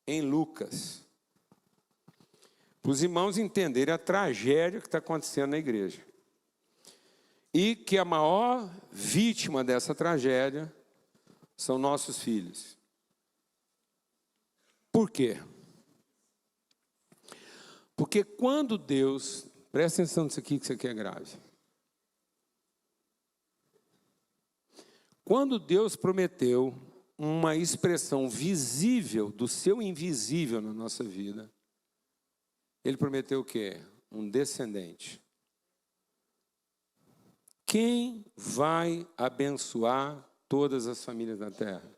em Lucas, para os irmãos entenderem a tragédia que está acontecendo na igreja. E que a maior vítima dessa tragédia são nossos filhos. Por quê? Porque quando Deus, presta atenção nisso aqui, que isso aqui é grave. Quando Deus prometeu uma expressão visível do seu invisível na nossa vida, Ele prometeu o quê? Um descendente. Quem vai abençoar todas as famílias da terra?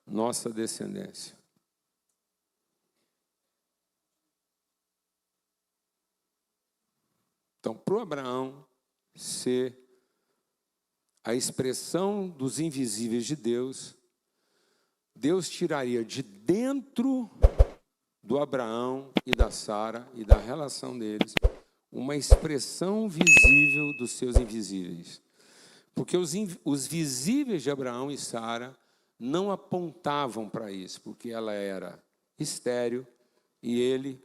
Nossa descendência. Então, para o Abraão ser a expressão dos invisíveis de Deus, Deus tiraria de dentro do Abraão e da Sara e da relação deles uma expressão visível dos seus invisíveis. Porque os visíveis de Abraão e Sara não apontavam para isso, porque ela era estéril e ele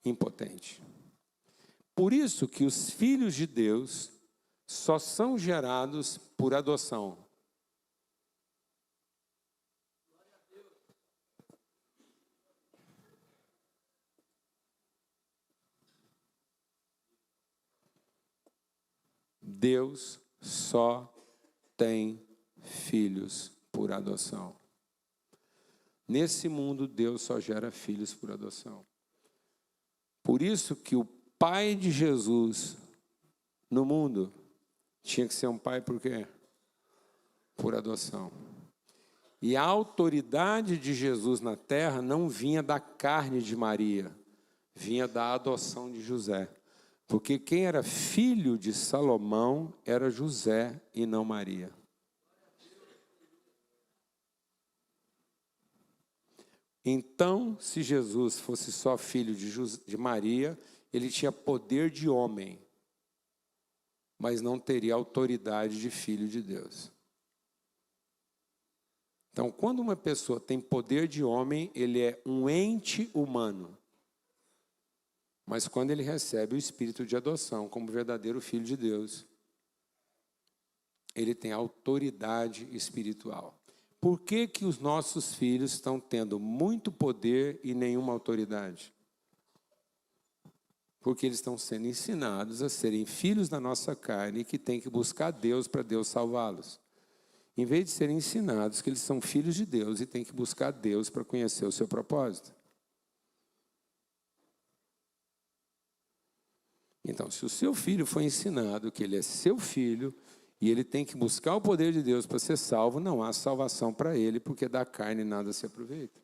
impotente. Por isso que os filhos de Deus só são gerados por adoção. Deus só tem filhos por adoção. Nesse mundo, Deus só gera filhos por adoção. Por isso que o pai de Jesus no mundo tinha que ser um pai por quê? Por adoção. E a autoridade de Jesus na terra não vinha da carne de Maria, vinha da adoção de José. Porque quem era filho de Salomão era José e não Maria. Então, se Jesus fosse só filho de Maria, ele tinha poder de homem, mas não teria autoridade de filho de Deus. Então, quando uma pessoa tem poder de homem, ele é um ente humano. Mas quando ele recebe o espírito de adoção como verdadeiro filho de Deus, ele tem autoridade espiritual. Por que que os nossos filhos estão tendo muito poder e nenhuma autoridade? Porque eles estão sendo ensinados a serem filhos da nossa carne e que têm que buscar Deus para Deus salvá-los. Em vez de serem ensinados que eles são filhos de Deus e têm que buscar Deus para conhecer o seu propósito. Então, se o seu filho foi ensinado que ele é seu filho e ele tem que buscar o poder de Deus para ser salvo, não há salvação para ele, porque da carne nada se aproveita.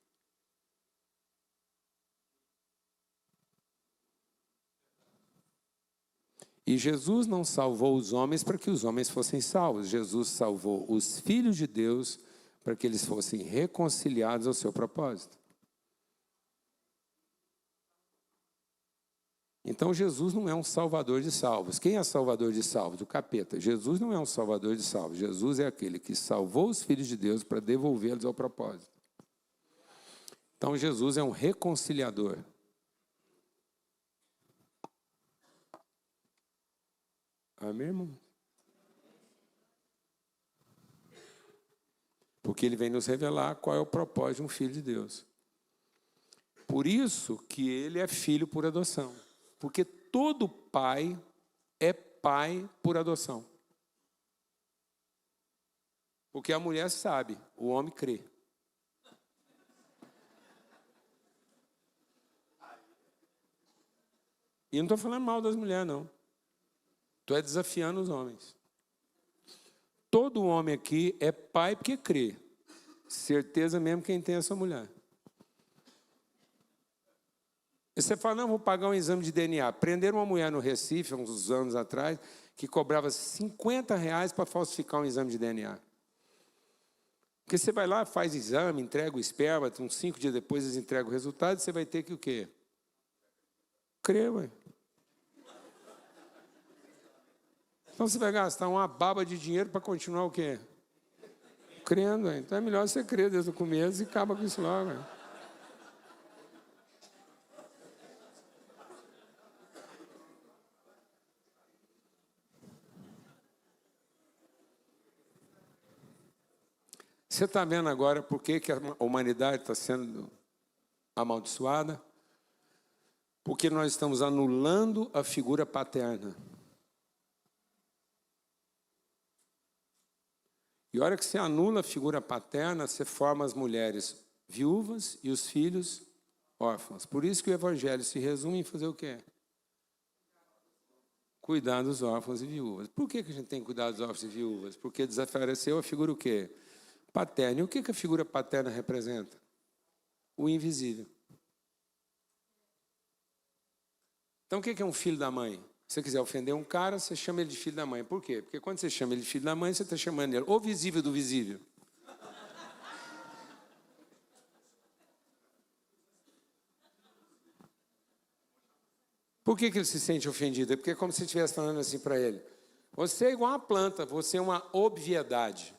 E Jesus não salvou os homens para que os homens fossem salvos. Jesus salvou os filhos de Deus para que eles fossem reconciliados ao seu propósito. Então, Jesus não é um salvador de salvos. Quem é salvador de salvos? O capeta. Jesus não é um salvador de salvos. Jesus é aquele que salvou os filhos de Deus para devolvê-los ao propósito. Então, Jesus é um reconciliador. Amém, irmão? Porque ele vem nos revelar qual é o propósito de um filho de Deus. Por isso que ele é filho por adoção. Porque todo pai é pai por adoção. Porque a mulher sabe, o homem crê. E não estou falando mal das mulheres, não. Estou desafiando os homens. Todo homem aqui é pai porque crê. Certeza mesmo quem tem essa mulher. E você fala, não, vou pagar um exame de DNA. Prenderam uma mulher no Recife, uns anos atrás, que cobrava R$50 para falsificar um exame de DNA. Porque você vai lá, faz exame, entrega o esperma, uns 5 dias depois eles entregam o resultado, você vai ter que o quê? Crer, ué. Então você vai gastar uma baba de dinheiro para continuar o quê? Crendo, ué. Então é melhor você crer desde o começo e acaba com isso logo, ué. Você está vendo agora por que a humanidade está sendo amaldiçoada? Porque nós estamos anulando a figura paterna. E a hora que você anula a figura paterna, você forma as mulheres viúvas e os filhos órfãos. Por isso que o evangelho se resume em fazer o quê? Cuidar dos órfãos e viúvas. Por que a gente tem que cuidar dos órfãos e viúvas? Porque desapareceu a figura o quê? Paterna. E o que a figura paterna representa? O invisível. Então, o que é um filho da mãe? Se você quiser ofender um cara, você chama ele de filho da mãe. Por quê? Porque quando você chama ele de filho da mãe, você está chamando ele o visível do visível. Por que ele se sente ofendido? É porque é como se estivesse falando assim para ele. Você é igual uma planta, você é uma obviedade.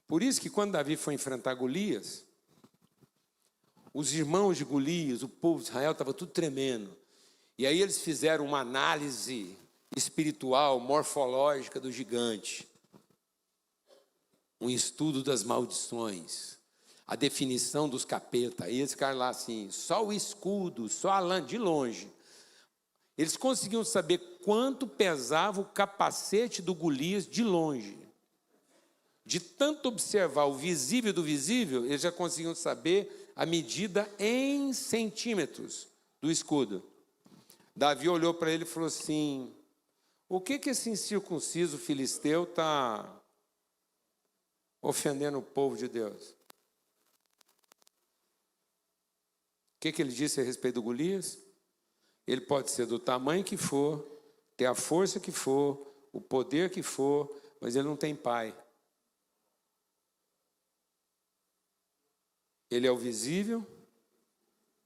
Por isso que quando Davi foi enfrentar Golias, os irmãos de Golias, o povo de Israel, estava tudo tremendo. E aí eles fizeram uma análise espiritual, morfológica do gigante. Um estudo das maldições, a definição dos capetas. Aí eles ficaram lá assim, só o escudo, só a lã, de longe. Eles conseguiam saber quanto pesava o capacete do Golias de longe. De tanto observar o visível do visível, eles já conseguiam saber a medida em centímetros do escudo. Davi olhou para ele e falou assim, o que esse incircunciso filisteu está ofendendo o povo de Deus? O que ele disse a respeito do Golias? Ele pode ser do tamanho que for, ter a força que for, o poder que for, mas ele não tem pai. Ele é o visível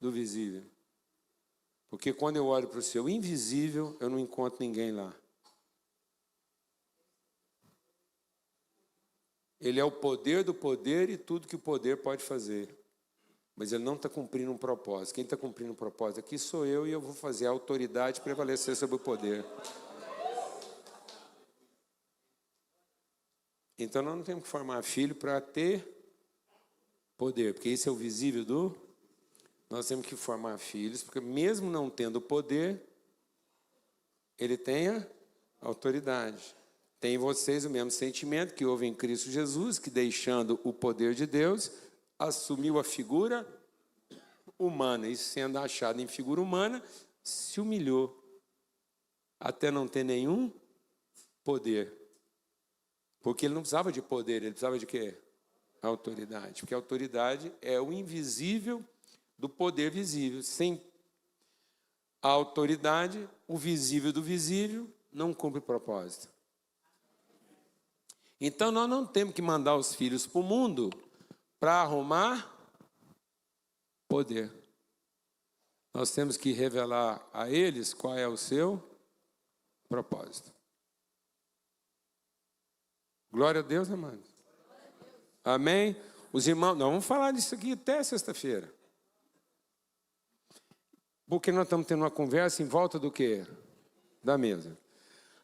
do visível. Porque quando eu olho para o seu invisível, eu não encontro ninguém lá. Ele é o poder do poder e tudo que o poder pode fazer. Mas ele não está cumprindo um propósito. Quem está cumprindo um propósito aqui sou eu e eu vou fazer a autoridade prevalecer sobre o poder. Então nós não temos que formar filho para ter poder, porque esse é o visível do... Nós temos que formar filhos, porque mesmo não tendo poder, ele tenha autoridade. Tem em vocês o mesmo sentimento que houve em Cristo Jesus, que deixando o poder de Deus, assumiu a figura humana, e sendo achado em figura humana, se humilhou, até não ter nenhum poder. Porque ele não precisava de poder, ele precisava de quê? Autoridade. Porque a autoridade é o invisível do poder visível. Sem a autoridade, o visível do visível não cumpre propósito. Então, nós não temos que mandar os filhos para o mundo para arrumar poder. Nós temos que revelar a eles qual é o seu propósito. Glória a Deus, amados. Amém? Os irmãos, nós vamos falar disso aqui até sexta-feira. Porque nós estamos tendo uma conversa em volta do quê? Da mesa.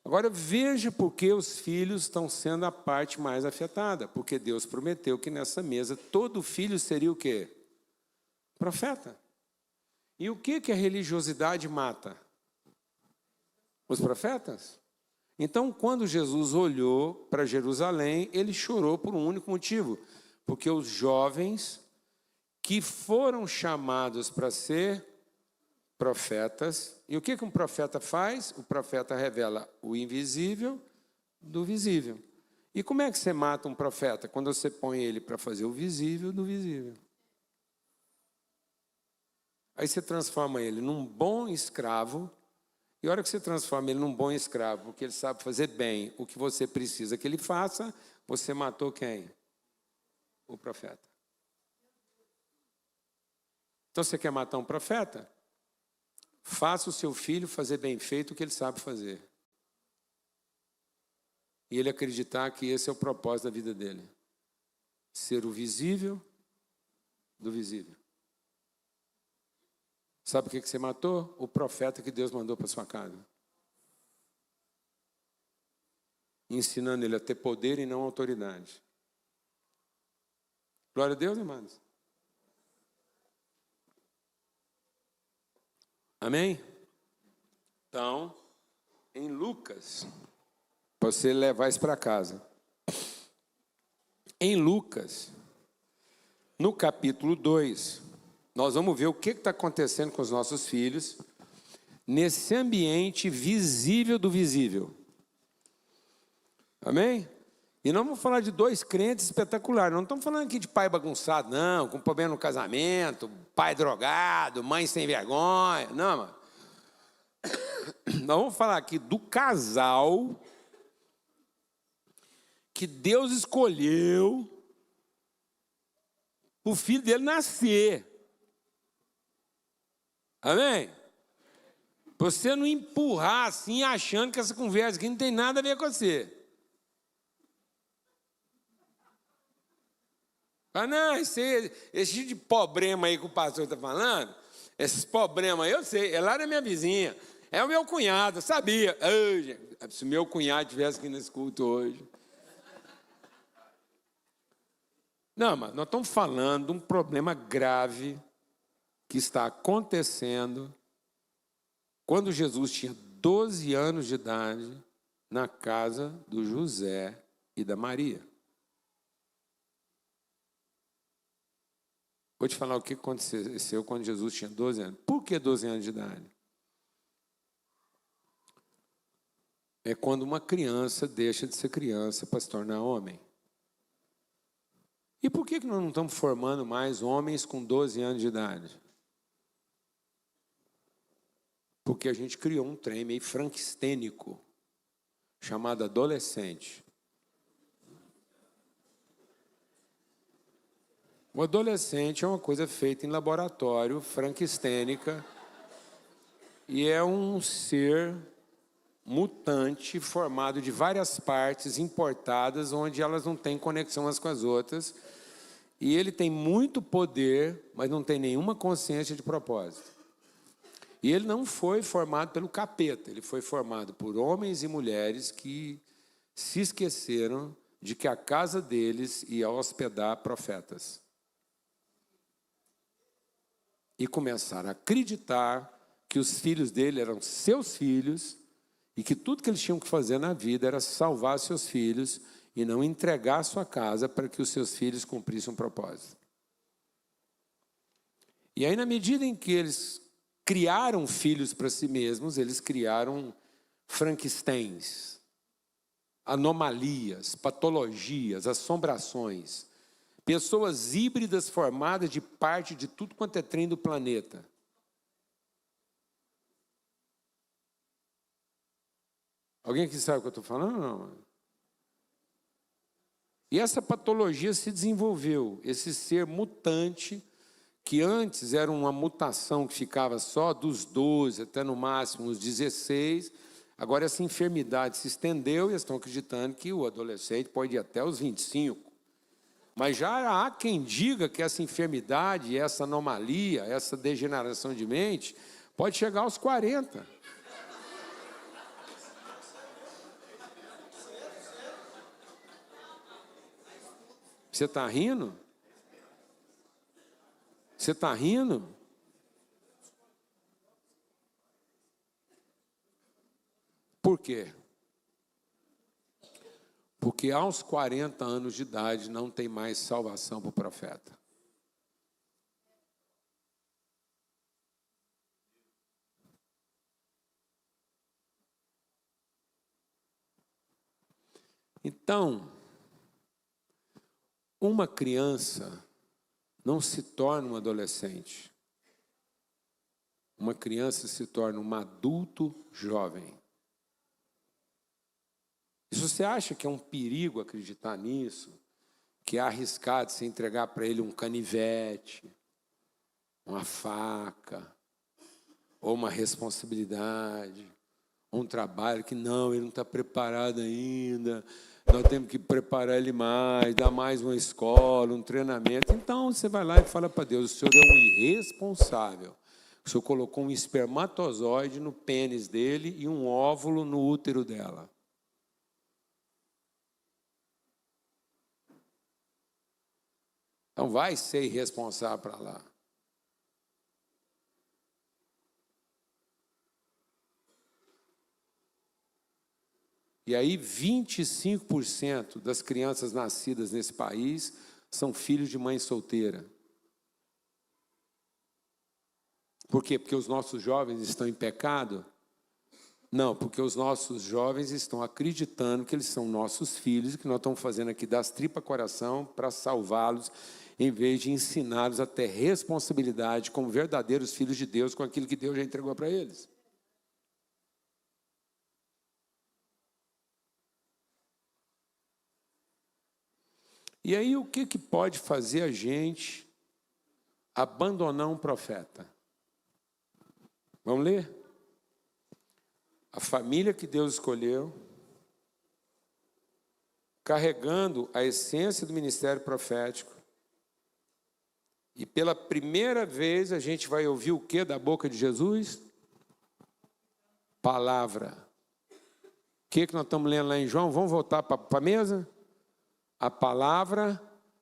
Agora veja por que os filhos estão sendo a parte mais afetada. Porque Deus prometeu que nessa mesa todo filho seria o quê? Profeta. E o que a religiosidade mata? Os profetas. Então, quando Jesus olhou para Jerusalém, ele chorou por um único motivo. Porque os jovens que foram chamados para ser profetas, e o que um profeta faz? O profeta revela o invisível do visível. E como é que você mata um profeta? Quando você põe ele para fazer o visível do visível. Aí você transforma ele num bom escravo. E a hora que você transforma ele num bom escravo, porque ele sabe fazer bem o que você precisa que ele faça, você matou quem? O profeta. Então você quer matar um profeta? Faça o seu filho fazer bem feito o que ele sabe fazer. E ele acreditar que esse é o propósito da vida dele. Ser o visível do visível. Sabe o que você matou? O profeta que Deus mandou para sua casa. Ensinando ele a ter poder e não autoridade. Glória a Deus, irmãos. Amém? Então, em Lucas, para você levar isso para casa. Em Lucas, no capítulo 2, nós vamos ver o que está acontecendo com os nossos filhos nesse ambiente visível do visível. Amém? E não vamos falar de dois crentes espetaculares. Não estamos falando aqui de pai bagunçado, não, com problema no casamento, pai drogado, mãe sem vergonha. Não, mano. Nós vamos falar aqui do casal que Deus escolheu o filho dele nascer. Amém? Você não empurrar assim, achando que essa conversa aqui não tem nada a ver com você. Ah, não, esse tipo de problema aí que o pastor está falando, esses problemas aí, eu sei, é lá da minha vizinha, é o meu cunhado, eu sabia. Se o meu cunhado estivesse aqui nesse culto hoje. Não, mas nós estamos falando de um problema grave que está acontecendo quando Jesus tinha 12 anos de idade na casa do José e da Maria. Vou te falar o que aconteceu quando Jesus tinha 12 anos. Por que 12 anos de idade? É quando uma criança deixa de ser criança para se tornar homem. E por que nós não estamos formando mais homens com 12 anos de idade? Porque a gente criou um trem meio frankenstênico, chamado adolescente. O adolescente é uma coisa feita em laboratório, frankenstênica, e é um ser mutante formado de várias partes importadas, onde elas não têm conexão umas com as outras, e ele tem muito poder, mas não tem nenhuma consciência de propósito. E ele não foi formado pelo capeta, ele foi formado por homens e mulheres que se esqueceram de que a casa deles ia hospedar profetas. E começaram a acreditar que os filhos dele eram seus filhos e que tudo que eles tinham que fazer na vida era salvar seus filhos e não entregar a sua casa para que os seus filhos cumprissem um propósito. E aí, na medida em que eles criaram filhos para si mesmos, eles criaram Frankensteins, anomalias, patologias, assombrações. Pessoas híbridas formadas de parte de tudo quanto é trem do planeta. Alguém aqui sabe o que eu estou falando? Não. E essa patologia se desenvolveu, esse ser mutante, que antes era uma mutação que ficava só dos 12 até no máximo os 16, agora essa enfermidade se estendeu e eles estão acreditando que o adolescente pode ir até os 25. Mas já há quem diga que essa enfermidade, essa anomalia, essa degeneração de mente, pode chegar aos 40. Você está rindo? Você está rindo? Por quê? Porque aos 40 anos de idade não tem mais salvação para o profeta. Então, uma criança não se torna um adolescente. Uma criança se torna um adulto jovem. E se você acha que é um perigo acreditar nisso, que é arriscado se entregar para ele um canivete, uma faca, ou uma responsabilidade, um trabalho que não, ele não está preparado ainda, nós temos que preparar ele mais, dar mais uma escola, um treinamento. Então você vai lá e fala para Deus, o Senhor é um irresponsável. O Senhor colocou um espermatozoide no pênis dele e um óvulo no útero dela. Então vai ser irresponsável para lá. E aí 25% das crianças nascidas nesse país são filhos de mãe solteira. Por quê? Porque os nossos jovens estão em pecado? Não, porque os nossos jovens estão acreditando que eles são nossos filhos e que nós estamos fazendo aqui das tripas coração para salvá-los, em vez de ensiná-los a ter responsabilidade como verdadeiros filhos de Deus com aquilo que Deus já entregou para eles. E aí o que pode fazer a gente abandonar um profeta? Vamos ler? A família que Deus escolheu, carregando a essência do ministério profético, e pela primeira vez a gente vai ouvir o que da boca de Jesus? Palavra. O que nós estamos lendo lá em João? Vamos voltar para a mesa? A palavra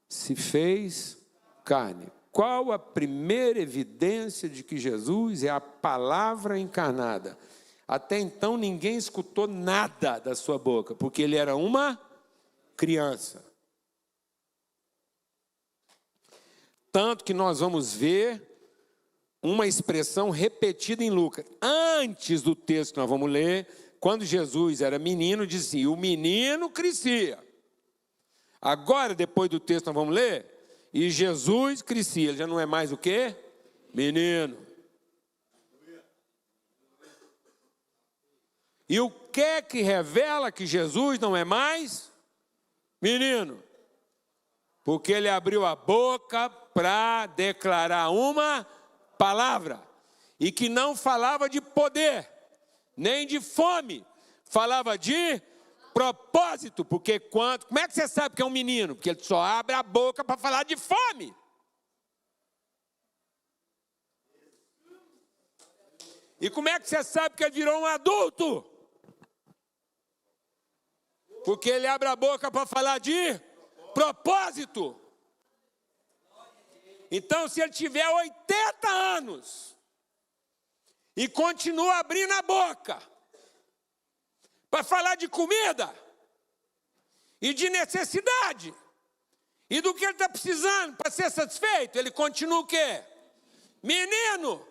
se fez carne. Qual a primeira evidência de que Jesus é a palavra encarnada? Até então ninguém escutou nada da sua boca, porque ele era uma criança. Tanto que nós vamos ver uma expressão repetida em Lucas. Antes do texto que nós vamos ler, quando Jesus era menino, dizia, o menino crescia. Agora, depois do texto, nós vamos ler, e Jesus crescia. Ele já não é mais o quê? Menino. E o que revela que Jesus não é mais menino? Porque ele abriu a boca para declarar uma palavra. E que não falava de poder, nem de fome. Falava de propósito, porque como é que você sabe que é um menino? Porque ele só abre a boca para falar de fome. E como é que você sabe que ele virou um adulto? Porque ele abre a boca para falar de propósito. Então, se ele tiver 80 anos e continua abrindo a boca para falar de comida e de necessidade e do que ele está precisando para ser satisfeito, ele continua o quê? Menino,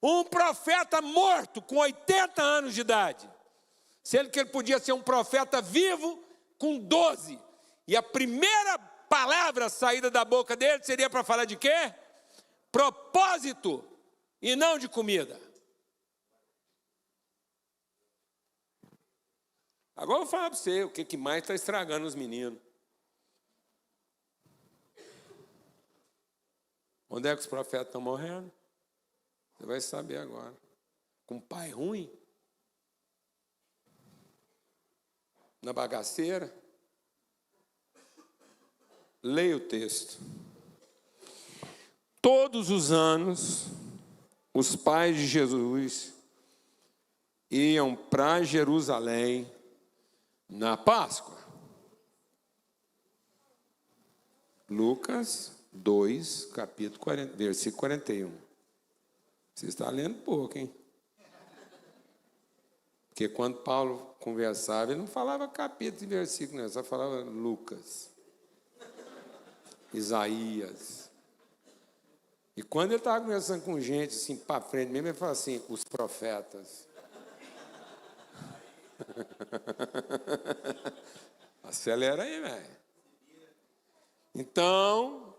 um profeta morto com 80 anos de idade, sendo que ele podia ser um profeta vivo com 12, e a primeira palavra saída da boca dele seria para falar de quê? Propósito e não de comida. Agora eu vou falar para você o que mais está estragando os meninos. Onde é que os profetas estão morrendo? Você vai saber agora. Com pai ruim? Na bagaceira? Leia o texto. Todos os anos, os pais de Jesus iam para Jerusalém na Páscoa. Lucas 2, capítulo 40, versículo 41. Você está lendo pouco, hein? Porque quando Paulo conversava, ele não falava capítulo e versículo, não, só falava Lucas, Isaías. E quando ele estava conversando com gente assim, para frente mesmo, ele falava assim, os profetas. Acelera aí, velho. Então,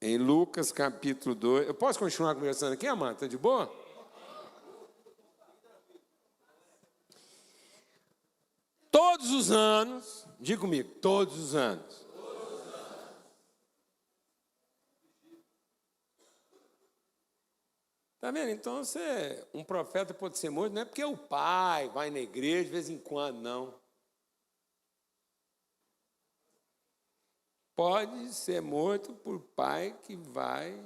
em Lucas capítulo 2, eu posso continuar conversando aqui, Amanda? Está de boa? Todos os anos, diga comigo, todos os anos. Está vendo? Então, um profeta pode ser morto, não é porque o pai vai na igreja de vez em quando, não. Pode ser morto por pai que vai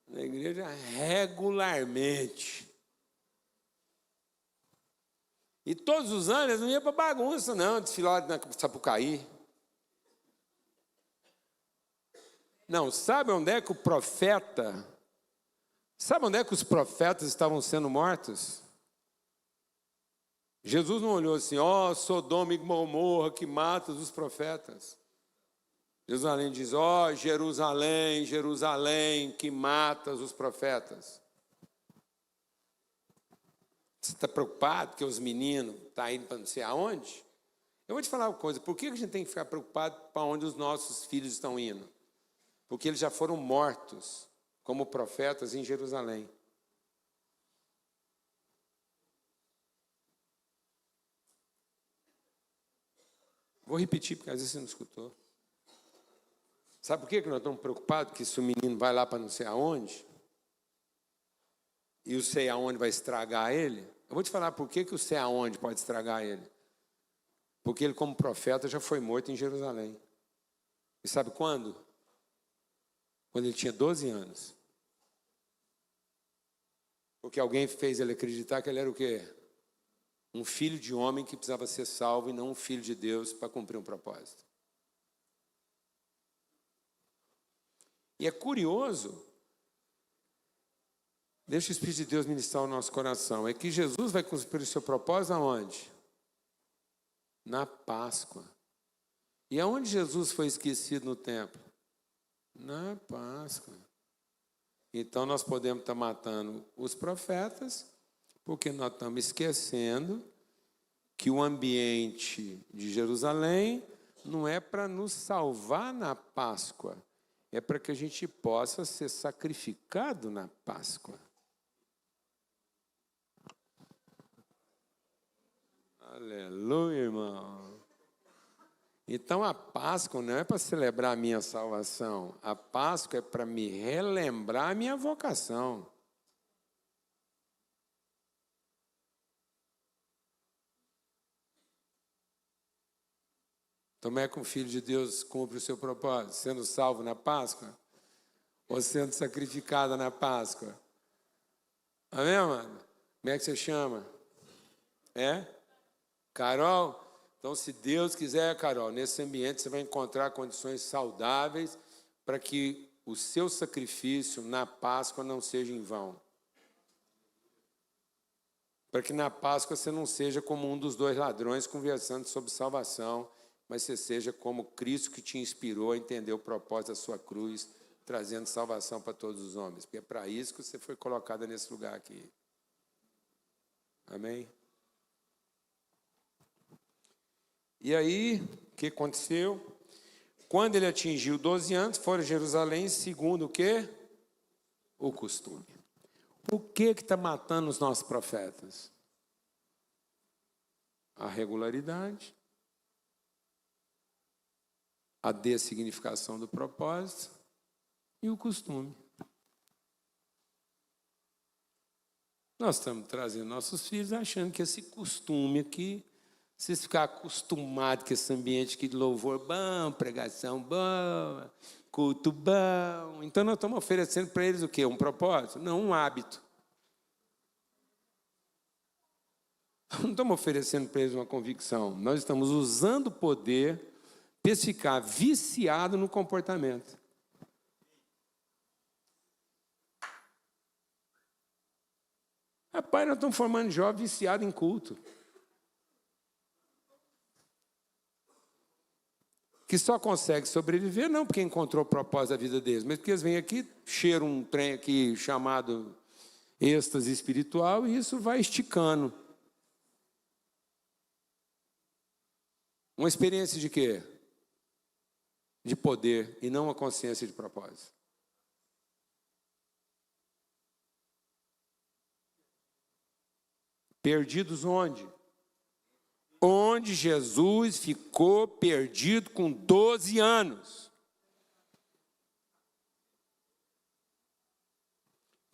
na igreja regularmente. E todos os anos eles não iam para bagunça, não, desfilar na Sapucaí. Não, sabe onde é que o profeta... Sabe onde é que os profetas estavam sendo mortos? Jesus não olhou assim, ó, Sodoma e Gomorra que mata os profetas. Jerusalém diz, ó, Jerusalém, Jerusalém que mata os profetas. Você está preocupado que os meninos estão indo para não sei aonde? Eu vou te falar uma coisa, por que a gente tem que ficar preocupado para onde os nossos filhos estão indo? Porque eles já foram mortos como profetas em Jerusalém. Vou repetir, porque às vezes você não escutou. Sabe por que nós estamos preocupados que se o menino vai lá para não sei aonde, e o sei aonde vai estragar ele? Eu vou te falar por que o sei aonde pode estragar ele. Porque ele, como profeta, já foi morto em Jerusalém. E sabe quando? Quando ele tinha 12 anos. Porque alguém fez ele acreditar que ele era o quê? Um filho de homem que precisava ser salvo e não um filho de Deus para cumprir um propósito. E é curioso, deixa o Espírito de Deus ministrar o nosso coração, é que Jesus vai cumprir o seu propósito aonde? Na Páscoa. E aonde Jesus foi esquecido no templo? Na Páscoa. Então nós podemos estar matando os profetas, porque nós estamos esquecendo que o ambiente de Jerusalém não é para nos salvar na Páscoa, é para que a gente possa ser sacrificado na Páscoa. Aleluia, irmão. Então a Páscoa não é para celebrar a minha salvação, a Páscoa é para me relembrar a minha vocação. Como é que um filho de Deus cumpre o seu propósito? Sendo salvo na Páscoa? Ou sendo sacrificado na Páscoa? Amém, mano? Como é que você chama? É? Carol? Então, se Deus quiser, Carol, nesse ambiente você vai encontrar condições saudáveis para que o seu sacrifício na Páscoa não seja em vão. Para que na Páscoa você não seja como um dos dois ladrões conversando sobre salvação, mas você seja como Cristo que te inspirou a entender o propósito da sua cruz, trazendo salvação para todos os homens. Porque é para isso que você foi colocada nesse lugar aqui. Amém? E aí, o que aconteceu? Quando ele atingiu 12 anos, foram a Jerusalém, segundo o quê? O costume. O que está matando os nossos profetas? A regularidade, a dessignificação do propósito e o costume. Nós estamos trazendo nossos filhos achando que esse costume aqui, se vocês ficarem acostumados com esse ambiente aqui de louvor bom, pregação boa, culto bom, então nós estamos oferecendo para eles o quê? Um propósito? Não, um hábito. Não estamos oferecendo para eles uma convicção. Nós estamos usando o poder para eles ficar viciado no comportamento. Rapaz, nós estamos formando jovens viciados em culto. Que só consegue sobreviver, não porque encontrou o propósito da vida deles, mas porque eles vêm aqui, cheiram um trem aqui chamado êxtase espiritual e isso vai esticando. Uma experiência de quê? De poder e não uma consciência de propósito. Perdidos onde? Onde Jesus ficou perdido com 12 anos.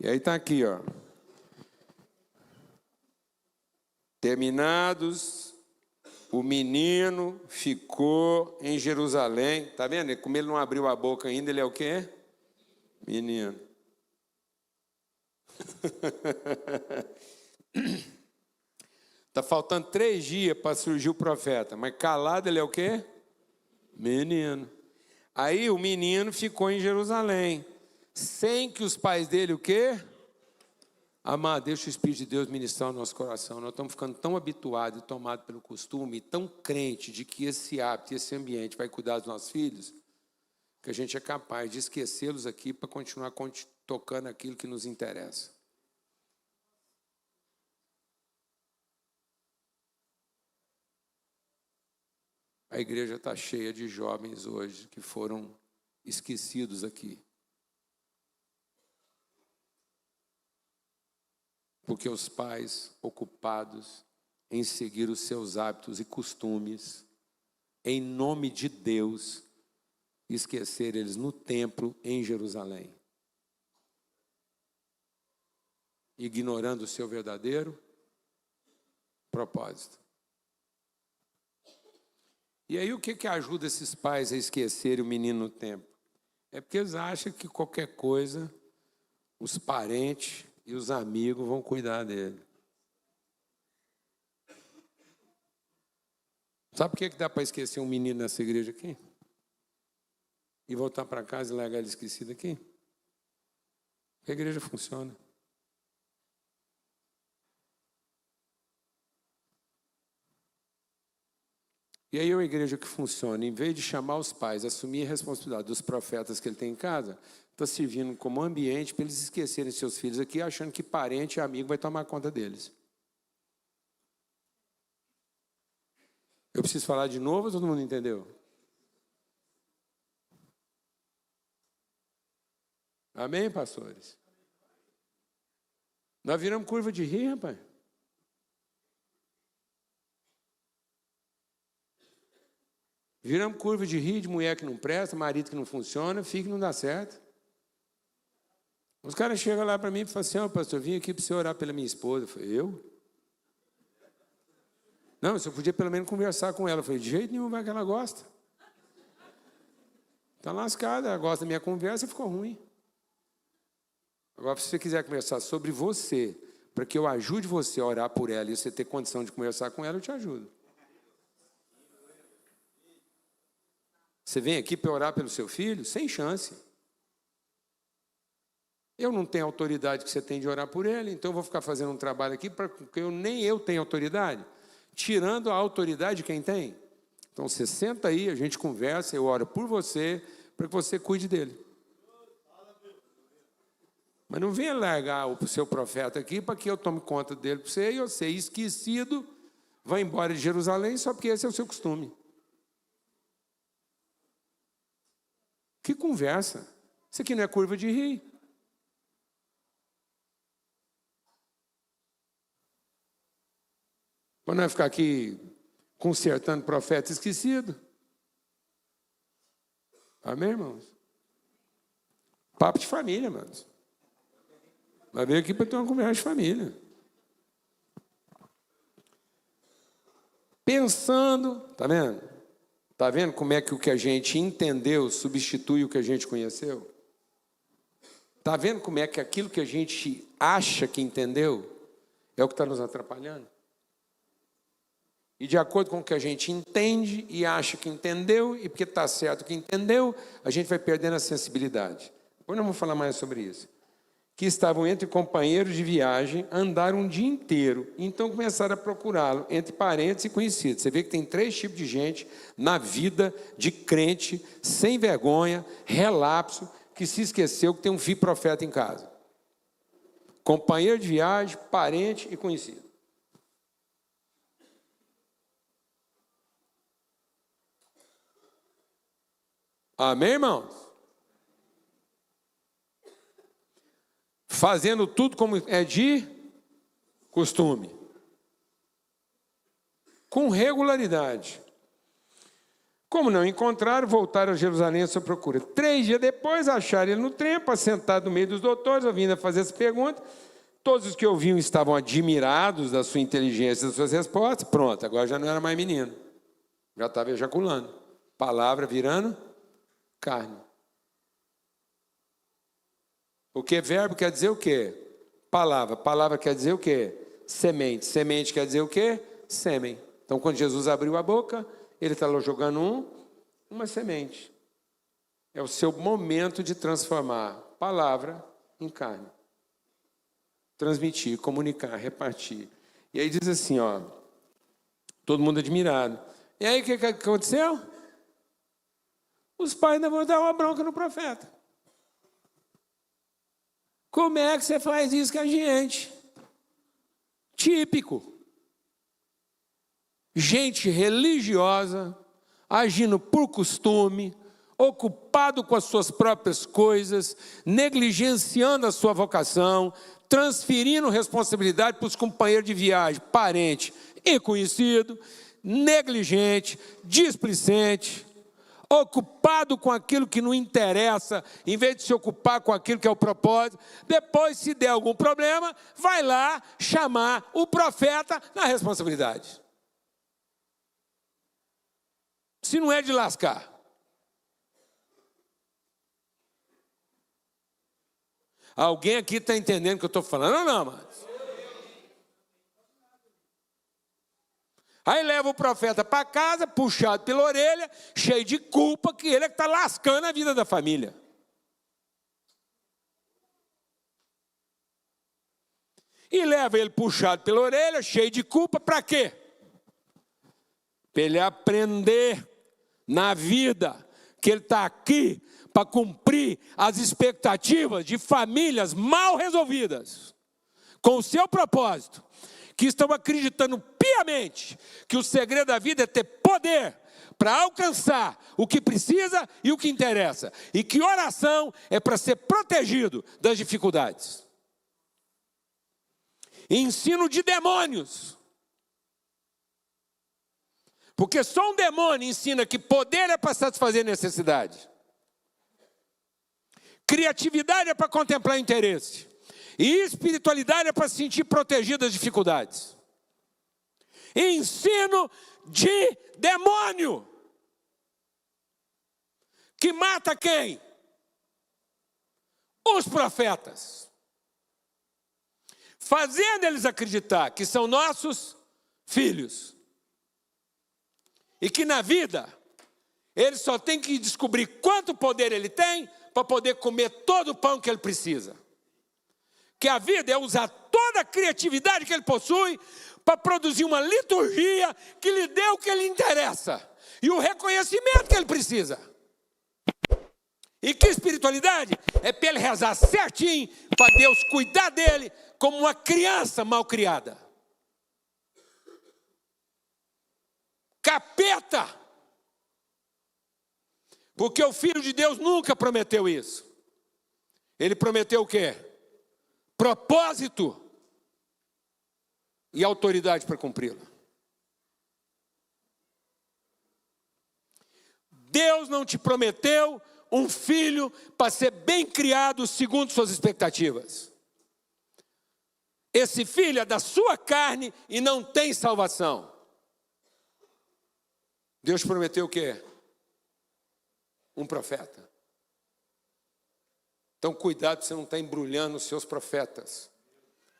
E aí está aqui, ó. Terminados, o menino ficou em Jerusalém. Está vendo? Como ele não abriu a boca ainda, ele é o quê? Menino. Está faltando 3 dias para surgir o profeta, mas calado ele é o quê? Menino. Aí o menino ficou em Jerusalém, sem que os pais dele o quê? Amado, deixa o Espírito de Deus ministrar no nosso coração. Nós estamos ficando tão habituados e tomados pelo costume, tão crente de que esse hábito, esse ambiente vai cuidar dos nossos filhos, que a gente é capaz de esquecê-los aqui para continuar tocando aquilo que nos interessa. A igreja está cheia de jovens hoje que foram esquecidos aqui. Porque os pais, ocupados em seguir os seus hábitos e costumes, em nome de Deus, esqueceram eles no templo em Jerusalém, ignorando o seu verdadeiro propósito. E aí o que ajuda esses pais a esquecerem o menino no templo? É porque eles acham que qualquer coisa, os parentes e os amigos vão cuidar dele. Sabe por que dá para esquecer um menino nessa igreja aqui? E voltar para casa e largar ele esquecido aqui? Porque a igreja funciona. E aí a igreja que funciona, em vez de chamar os pais, assumir a responsabilidade dos profetas que ele tem em casa, está servindo como ambiente para eles esquecerem seus filhos aqui, achando que parente e amigo vai tomar conta deles. Eu preciso falar de novo ou todo mundo entendeu? Amém, pastores? Nós viramos curva de rir, rapaz. Viramos curva de rir de mulher que não presta, marido que não funciona, filho que não dá certo. Os caras chegam lá para mim e falam assim, pastor, eu vim aqui para você orar pela minha esposa. Eu falei, eu? Não, se eu podia pelo menos conversar com ela. Eu falei, de jeito nenhum, vai que ela gosta. Está lascada, ela gosta da minha conversa e ficou ruim. Agora, se você quiser conversar sobre você, para que eu ajude você a orar por ela e você ter condição de conversar com ela, eu te ajudo. Você vem aqui para orar pelo seu filho? Sem chance. Eu não tenho a autoridade que você tem de orar por ele, então eu vou ficar fazendo um trabalho aqui porque nem eu tenho autoridade, tirando a autoridade de quem tem. Então você senta aí, a gente conversa, eu oro por você, para que você cuide dele. Mas não venha largar o seu profeta aqui para que eu tome conta dele para você e você, esquecido, vai embora de Jerusalém só porque esse é o seu costume. Que conversa? Isso aqui não é curva de rir. Para não ficar aqui consertando profeta esquecido. Amém, irmãos? Papo de família, irmãos. Vai vir aqui para ter uma conversa de família. Pensando, tá vendo? Está vendo como é que o que a gente entendeu substitui o que a gente conheceu? Está vendo como é que aquilo que a gente acha que entendeu é o que está nos atrapalhando? E de acordo com o que a gente entende e acha que entendeu, e porque está certo que entendeu, a gente vai perdendo a sensibilidade. Depois nós vamos falar mais sobre isso. Que estavam entre companheiros de viagem, andaram um dia inteiro, então começaram a procurá-lo entre parentes e conhecidos. Você vê que tem 3 tipos de gente na vida de crente, sem vergonha, relapso, que se esqueceu que tem um filho profeta em casa. Companheiro de viagem, parente e conhecido. Amém, irmãos? Fazendo tudo como é de costume. Com regularidade. Como não encontraram, voltaram a Jerusalém à sua procura. 3 dias depois, acharam ele no templo, assentado no meio dos doutores, ouvindo a fazer essa pergunta. Todos os que ouviam estavam admirados da sua inteligência e das suas respostas. Pronto, agora já não era mais menino. Já estava ejaculando. Palavra virando carne. O que verbo quer dizer o quê? Palavra. Palavra quer dizer o quê? Semente. Semente quer dizer o quê? Sêmen. Então, quando Jesus abriu a boca, ele está jogando uma semente. É o seu momento de transformar palavra em carne. Transmitir, comunicar, repartir. E aí diz assim, ó, todo mundo admirado. E aí o que aconteceu? Os pais ainda vão dar uma bronca no profeta. Como é que você faz isso com a gente? Típico. Gente religiosa, agindo por costume, ocupado com as suas próprias coisas, negligenciando a sua vocação, transferindo responsabilidade para os companheiros de viagem, parente e conhecido, negligente, displicente, ocupado com aquilo que não interessa, em vez de se ocupar com aquilo que é o propósito. Depois, se der algum problema, vai lá chamar o profeta na responsabilidade. Se não é de lascar. Alguém aqui está entendendo o que eu estou falando? Ou não, mano? Aí leva o profeta para casa, puxado pela orelha, cheio de culpa, que ele é que está lascando a vida da família. E leva ele puxado pela orelha, cheio de culpa, para quê? Para ele aprender na vida que ele está aqui para cumprir as expectativas de famílias mal resolvidas, com o seu propósito, que estão acreditando piamente que o segredo da vida é ter poder para alcançar o que precisa e o que interessa, e que oração é para ser protegido das dificuldades. Ensino de demônios. Porque só um demônio ensina que poder é para satisfazer necessidade. Criatividade é para contemplar interesse. E espiritualidade é para se sentir protegido das dificuldades. Ensino de demônio. Que mata quem? Os profetas. Fazendo eles acreditar que são nossos filhos. E que na vida, ele só tem que descobrir quanto poder ele tem para poder comer todo o pão que ele precisa. Que a vida é usar toda a criatividade que ele possui para produzir uma liturgia que lhe dê o que lhe interessa. E o reconhecimento que ele precisa. E que espiritualidade? É para ele rezar certinho, para Deus cuidar dele como uma criança mal criada. Capeta! Porque o Filho de Deus nunca prometeu isso. Ele prometeu o quê? Propósito e autoridade para cumpri-lo. Deus não te prometeu um filho para ser bem criado segundo suas expectativas. Esse filho é da sua carne e não tem salvação. Deus prometeu o quê? Um profeta. Então, cuidado para você não estar embrulhando os seus profetas,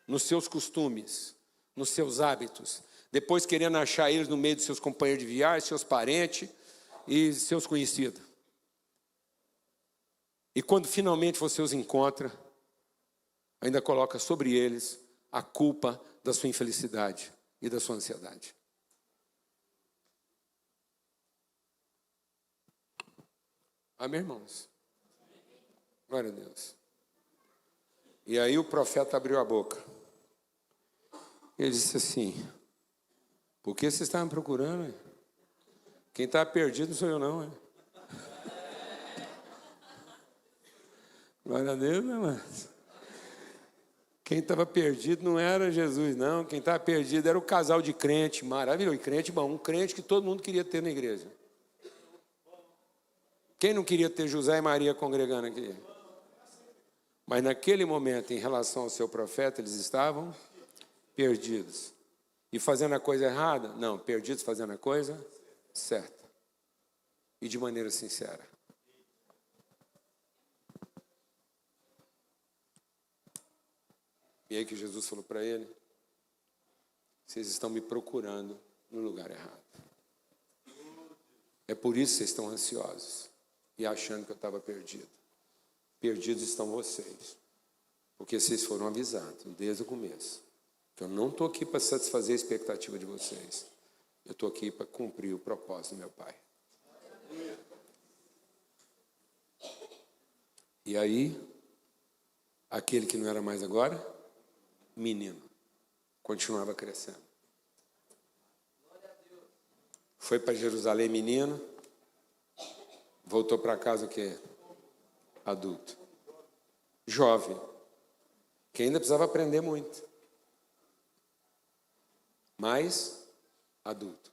nos seus costumes, nos seus hábitos, depois querendo achar eles no meio dos seus companheiros de viagem, seus parentes e seus conhecidos. E quando finalmente você os encontra, ainda coloca sobre eles a culpa da sua infelicidade e da sua ansiedade. Amém, irmãos? Glória a Deus. E aí o profeta abriu a boca. Ele disse assim: por que vocês estavam me procurando? Hein? Quem está perdido não sou eu não. Hein? Glória a Deus, né, mano? Quem estava perdido não era Jesus, não. Quem estava perdido era o casal de crente, maravilhoso. E crente bom, um crente que todo mundo queria ter na igreja. Quem não queria ter José e Maria congregando aqui? Mas naquele momento, em relação ao seu profeta, eles estavam perdidos. E fazendo a coisa errada? Não, perdidos fazendo a coisa certa. E de maneira sincera. E aí que Jesus falou para ele: vocês estão me procurando no lugar errado. É por isso que vocês estão ansiosos e achando que eu estava perdido. Perdidos estão vocês, porque vocês foram avisados desde o começo que eu não estou aqui para satisfazer a expectativa de vocês. Eu estou aqui para cumprir o propósito do meu Pai. E aí, aquele que não era mais agora, menino, continuava crescendo. Foi para Jerusalém menino, voltou para casa o quê? Adulto. Jovem, que ainda precisava aprender muito. Mas adulto.